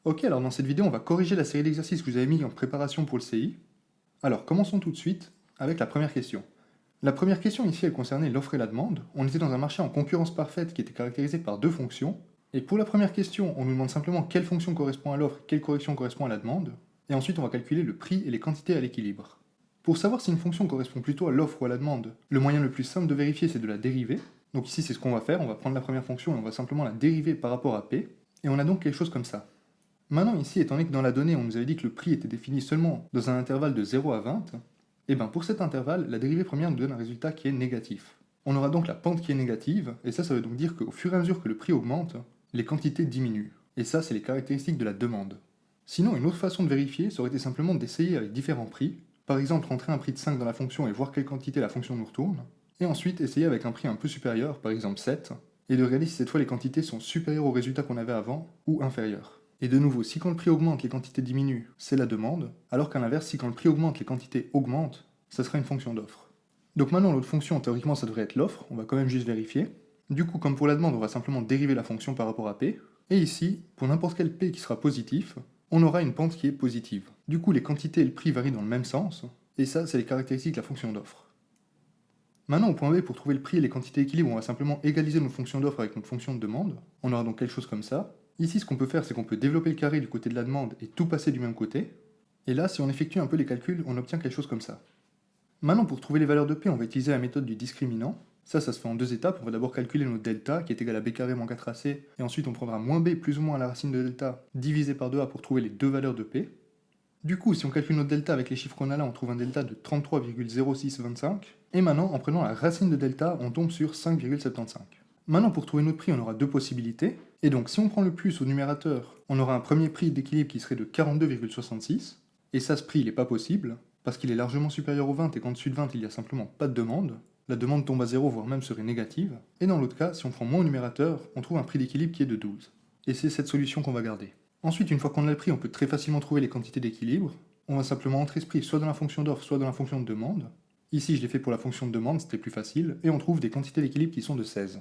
Ok, alors dans cette vidéo, on va corriger la série d'exercices que vous avez mis en préparation pour le CI. Alors, commençons tout de suite avec la première question. La première question ici, elle concernait l'offre et la demande. On était dans un marché en concurrence parfaite qui était caractérisé par deux fonctions. Et pour la première question, on nous demande simplement quelle fonction correspond à l'offre, quelle correction correspond à la demande. Et ensuite, on va calculer le prix et les quantités à l'équilibre. Pour savoir si une fonction correspond plutôt à l'offre ou à la demande, le moyen le plus simple de vérifier, c'est de la dériver. Donc ici, c'est ce qu'on va faire. On va prendre la première fonction et on va simplement la dériver par rapport à P. Et on a donc quelque chose comme ça. Maintenant ici, étant donné que dans la donnée, on nous avait dit que le prix était défini seulement dans un intervalle de 0 à 20, et bien pour cet intervalle, la dérivée première nous donne un résultat qui est négatif. On aura donc la pente qui est négative, et ça veut donc dire qu'au fur et à mesure que le prix augmente, les quantités diminuent. Et ça, c'est les caractéristiques de la demande. Sinon, une autre façon de vérifier, ça aurait été simplement d'essayer avec différents prix, par exemple rentrer un prix de 5 dans la fonction et voir quelle quantité la fonction nous retourne, et ensuite essayer avec un prix un peu supérieur, par exemple 7, et de regarder si cette fois les quantités sont supérieures au résultat qu'on avait avant, ou inférieures. Et de nouveau, si quand le prix augmente, les quantités diminuent, c'est la demande, alors qu'à l'inverse, si quand le prix augmente, les quantités augmentent, ça sera une fonction d'offre. Donc maintenant, l'autre fonction, théoriquement, ça devrait être l'offre, on va quand même juste vérifier. Du coup, comme pour la demande, on va simplement dériver la fonction par rapport à P. Et ici, pour n'importe quel P qui sera positif, on aura une pente qui est positive. Du coup, les quantités et le prix varient dans le même sens, et ça, c'est les caractéristiques de la fonction d'offre. Maintenant, au point B, pour trouver le prix et les quantités équilibrées, on va simplement égaliser notre fonction d'offre avec notre fonction de demande. On aura donc quelque chose comme ça. Ici, ce qu'on peut faire, c'est qu'on peut développer le carré du côté de la demande et tout passer du même côté. Et là, si on effectue un peu les calculs, on obtient quelque chose comme ça. Maintenant, pour trouver les valeurs de P, on va utiliser la méthode du discriminant. Ça se fait en deux étapes. On va d'abord calculer notre delta, qui est égal à b carré moins 4ac, et ensuite on prendra moins b plus ou moins la racine de delta divisé par 2a pour trouver les deux valeurs de P. Du coup, si on calcule notre delta avec les chiffres qu'on a là, on trouve un delta de 33,0625. Et maintenant, en prenant la racine de delta, on tombe sur 5,75. Maintenant, pour trouver notre prix, on aura deux possibilités. Et donc, si on prend le plus au numérateur, on aura un premier prix d'équilibre qui serait de 42,66. Et ça, ce prix, il n'est pas possible, parce qu'il est largement supérieur au 20 et qu'en dessus de 20, il n'y a simplement pas de demande. La demande tombe à 0, voire même serait négative. Et dans l'autre cas, si on prend moins au numérateur, on trouve un prix d'équilibre qui est de 12. Et c'est cette solution qu'on va garder. Ensuite, une fois qu'on a le prix, on peut très facilement trouver les quantités d'équilibre. On va simplement entrer ce prix soit dans la fonction d'offre, soit dans la fonction de demande. Ici, je l'ai fait pour la fonction de demande, c'était plus facile, et on trouve des quantités d'équilibre qui sont de 16.